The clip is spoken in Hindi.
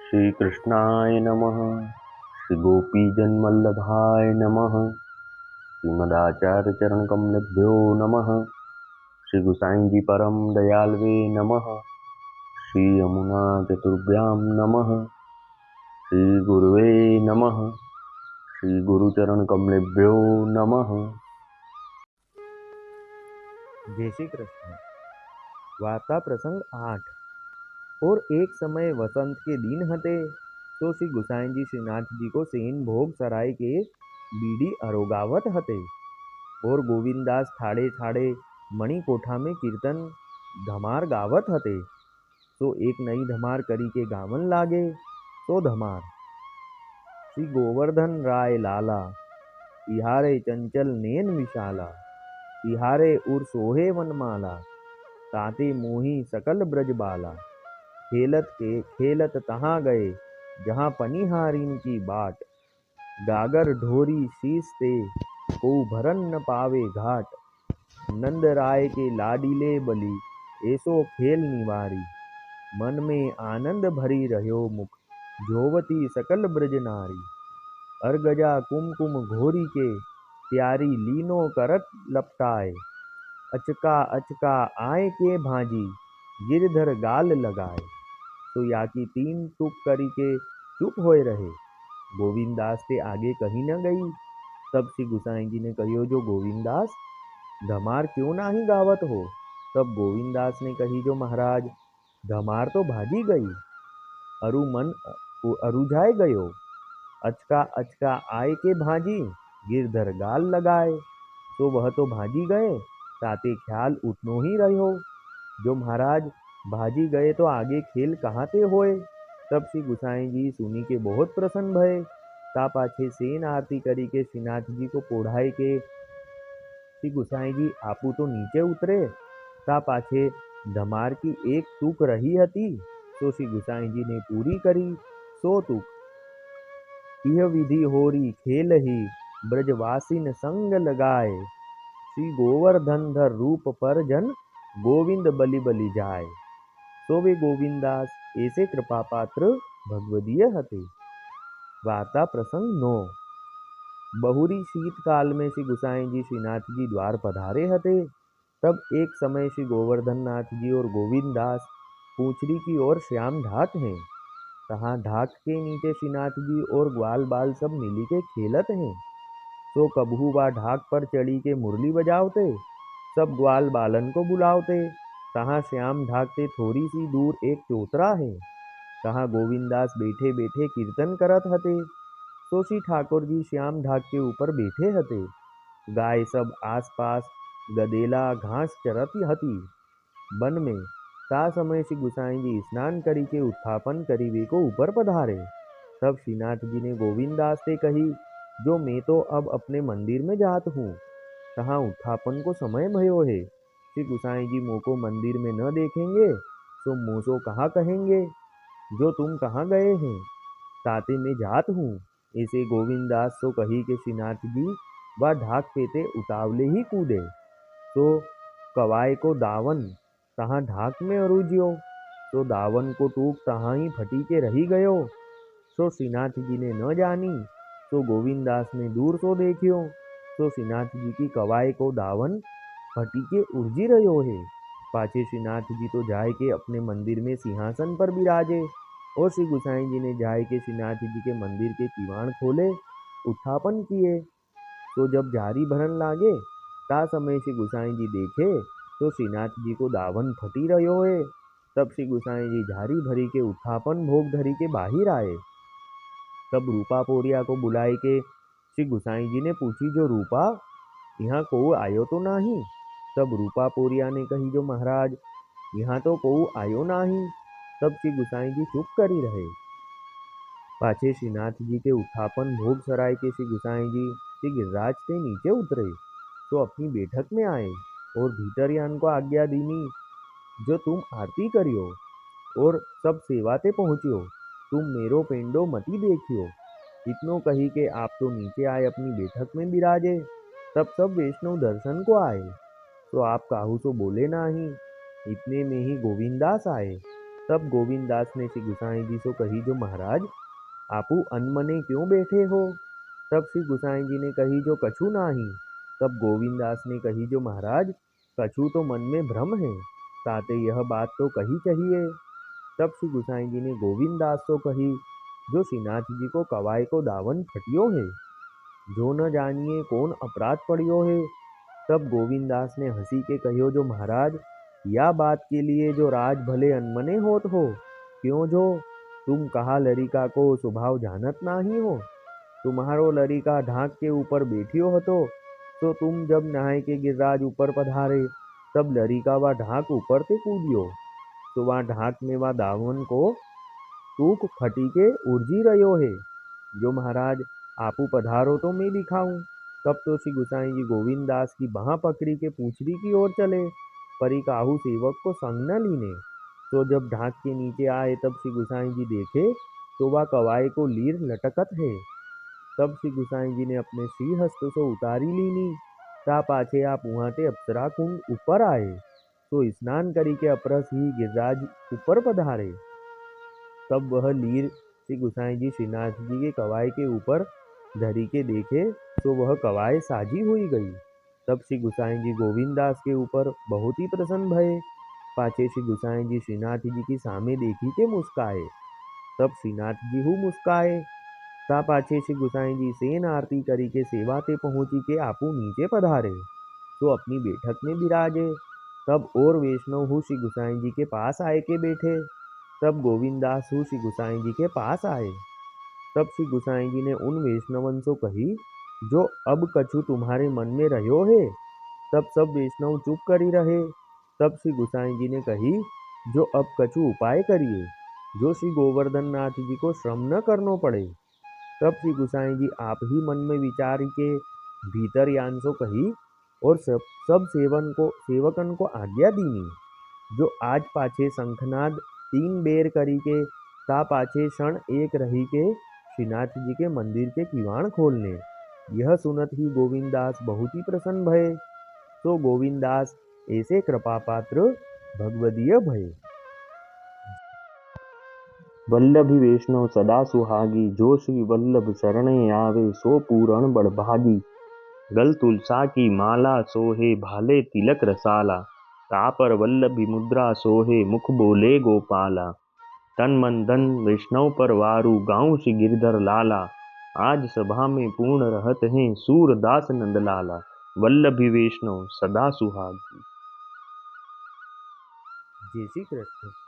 श्री कृष्णाय नमः। श्री गोपीजनवल्लभाय नमः। श्रीमदाचार्य चरण कमलेभ्यो नमः। श्री गुसाई जी परम दयालवे नमः। श्री यमुना चतुर्भ्यां नमः। श्री गुरुवे नमः। श्री गुरुचरण कमलेभ्यो नमः। जय श्री कृष्ण। वार्ता प्रसंग 8। और एक समय वसंत के दिन हते, तो श्री गुसाई जी श्रीनाथ जी को सेन भोग सराय के बीड़ी अरोगावत हते। और गोविंदास ठाड़े ठाड़े मणिकोठा में कीर्तन धमार गावत हते। तो एक नई धमार करी के गावन लागे। तो धमार श्री गोवर्धन राय लाला, तिहारे चंचल नैन विशाला, तिहारे उर सोहे वनमाला, ताते मोही सकल ब्रज बाला। खेलत तहाँ गए, जहाँ पनिहारीन की बाट, गागर ढोरी शीस ते, को भरन न पावे घाट। नंद राय के लाडीले बली, ऐसो खेल निवारी, मन में आनंद भरी रह्यो मुख, जोवती सकल ब्रज नारी। अर्गजा कुमकुम घोरी के, प्यारी लीनो करत लपटाए, अचका अचका आय के भांजी, गिरधर गाल लगाए। तो या की तीन टूक करी के चुप होए रहे। गोविंदास ते आगे कहीं न गई। तब श्री गुसाई जी ने कहियो, जो गोविंदास धमार क्यों नाही गावत हो। तब गोविंदास ने कही, जो महाराज धमार तो भाजी गई, अरु मन अरुझाए गयो, अचका अचका आय के भाजी, गिरधर गाल लगाए। तो वह तो भाजी गए, ताते ख्याल उतनो ही रहो। जो महाराज भाजी गए तो आगे खेल कहाँ ते होए। तब श्री गुसाई जी सुनी के बहुत प्रसन्न भये। ता पाछे सेन आरती करी के श्रीनाथ जी को पोढ़ाए के श्री गुसाई जी आपू तो नीचे उतरे। ता पाछे धमार की एक तूक रही हती, तो श्री गुसाई जी ने पूरी करी सो तूक। यह विधि होरी खेल ही, ब्रजवासिन संग लगाए, श्री गोवर्धन धर रूप पर जन, गोविंद बलि बलि जाए। तो वे गोविंदास ऐसे कृपा पात्र भगवदीय हते। वार्ता प्रसंग 9। बहुरी शीतकाल में श्री गुसाई जी श्रीनाथ जी द्वार पधारे हते। तब एक समय श्री गोवर्धन नाथ जी और गोविंदास पूछरी की ओर श्याम ढाक हैं। तहाँ ढाक के नीचे श्रीनाथ जी और ग्वाल बाल सब मिली के खेलत हैं। तो कबहू बा ढाक पर चढ़ी के मुरली बजावते, सब ग्वाल बालन को बुलावते। तहाँ श्याम ढाक से थोड़ी सी दूर एक चौतरा है, तहाँ गोविंदास बैठे बैठे कीर्तन करत हते। तो श्री ठाकुर जी श्याम ढाक के ऊपर बैठे हते। गाय सब आस पास गदेला घास चरती हती वन में। ता समय श्री गुसाई जी स्नान करी के उत्थापन करीवे को ऊपर पधारे। तब श्रीनाथ जी ने गोविंदास से कही, जो मैं तो अब अपने मंदिर में जात हूँ, तहाँ उत्थापन को समय भयो है। श्री गुसाई जी मोको मंदिर में न देखेंगे तो मोसो कहाँ कहेंगे, जो तुम कहाँ गए हैं। ताते में जात हूँ। ऐसे गोविंदास तो कही के श्रीनाथ जी वह ढाक पेते उतावले ही कूदे। तो कवाय को दावन तहाँ ढाक में अरूजियो। तो दावन को टूक तहाँ ही फटी के रही गयो। तो श्रीनाथ जी ने न जानी। तो गोविंदास ने दूर सो देखियो। तो श्रीनाथ जी की कवाय को दावन फटी के उर्जी रहो है। पाछे श्रीनाथ जी तो जाय के अपने मंदिर में सिंहासन पर विराजे। और श्री गुसाई जी ने जाय के श्रीनाथ जी के मंदिर के किवाड़ खोले, उत्थापन किए। तो जब जारी भरन लागे, ता समय श्री गुसाई जी देखे तो श्रीनाथ जी को दावन फटी रहो है। तब श्री गुसाई जी झारी भरी के उत्थापन भोग धरी के बाहिर आए। तब रूपा पोरिया को बुलाए के श्री गुसाई जी ने पूछी, जो रूपा यहाँ को आयो तो नहीं। तब रूपा पोरिया ने कही, जो महाराज यहाँ तो को आयो नहीं। तब श्री गुसाई जी चुप करी रहे। पाछे श्रीनाथ जी के उत्थापन भोग सराय के श्री गुसाई जी श्री गिरिराज से नीचे उतरे, तो अपनी बैठक में आए और भीतरयान को आज्ञा दीनी, जो तुम आरती करियो और सब सेवाते पहुँचियो, तुम मेरो पेंडो मती देखियो। इतनो कही के आप तो नीचे आए अपनी बैठक में बिराजे। तब सब वैष्णव दर्शन को आए, तो आप काहू तो बोले नहीं। इतने में ही गोविंदास आए। तब गोविंद दास ने श्री गुसाई जी से कही, जो महाराज आपू अनमने क्यों बैठे हो? तब श्री गुसाई जी ने कही, जो कछु नाही। तब गोविंद दास ने कही, जो महाराज कछु तो मन में भ्रम है, ताते यह बात तो कही चाहिए। तब श्री गुसाई जी ने गोविंद दास को कही, जो श्रीनाथ जी को कवाय को दावन फटियो है, जो न जानिए कौन अपराध पड़ियो है। तब गोविंद दास ने हंसी के कहियो, जो महाराज या बात के लिए जो राज भले अनमने होत हो, क्यों जो तुम कहा लरिका को स्वभाव जानत नाही हो। तुम्हारो लरिका ढाक के ऊपर बैठियो हतो, तो तुम जब नहाय के गिरिराज ऊपर पधारे, तब लरिका व ढाक ऊपर से कूदियो, तो वहाँ ढाक में वह दावन को तूक फटी के उर्जी रहो है। जो महाराज आपू पधारो तो मैं दिखाऊं। तब तो श्री गुसाई जी गोविंद दास की बाह पकड़ी के पूछड़ी की ओर चले, परी काहू सेवक को संग न लीने। तो जब ढाक के नीचे आए, तब श्री गुसाई जी देखे तो वह कवाय को लीर लटकत है। तब श्री गुसाई जी ने अपने श्रीहस्त से उतारी लीनी। ता पाछे आप वहाँ ते अप्सरा कुंड ऊपर आए, तो स्नान करी के अपरस ही गिरिराज ऊपर पधारे। तब वह लीर श्री गुसाई जी श्रीनाथ जी के कवाय के ऊपर धरी के देखे, तो वह कवाय साजी हुई गई। तब श्री गुसाई जी गोविंद दास के ऊपर बहुत ही प्रसन्न भये। पाछे श्री गुसाई जी श्रीनाथ जी की सामे देखी के मुस्काए। तब श्रीनाथ जी हु मुस्काए। ता पाछे श्री गुसाई जी सेन आरती करी के सेवा ते पहुंची के आपू नीचे पधारे, तो अपनी बैठक में विराजे। तब और वैष्णव हु श्री गुसाई जी के पास आए के बैठे। तब गोविंद दास हु श्री गुसाई जी के पास आए। तब श्री गुसाई जी ने उन वैष्णवन से कही, जो अब कछु तुम्हारे मन में रहो है। तब सब वैष्णव चुप करी रहे। तब श्री गुसाई जी ने कही, जो अब कछु उपाय करिए, जो श्री गोवर्धन नाथ जी को श्रम न करनो पड़े। तब श्री गुसाई जी आप ही मन में विचार के भीतर यान सो कही, और सब सेवकन को आज्ञा दीनी, जो आज पाछे शंखनाद 3 बेर करी के ता पाछे क्षण एक रही के श्रीनाथ जी के मंदिर के किवाड़ खोलने। यह सुनत ही गोविंद दास बहुत ही प्रसन्न भये। तो गोविंद दास ऐसे कृपा पात्र भगवदीय भये। वल्लभी वैष्णव सदा सुहागी, जो श्री वल्लभ शरणे आवे, सो पूरण बड़भागी। गल तुलसा की माला सोहे, भाले तिलक रसाला। तापर वल्लभी मुद्रा सोहे, मुख बोले गोपाला। तन मन धन वैष्णव पर वारू, गाँव श्री गिरधर लाला। आज सभा में पूर्ण रहत हैं, सूरदास नंदलाला। वल्लभी वैष्णव सदा सुहागी। जय श्री कृष्ण।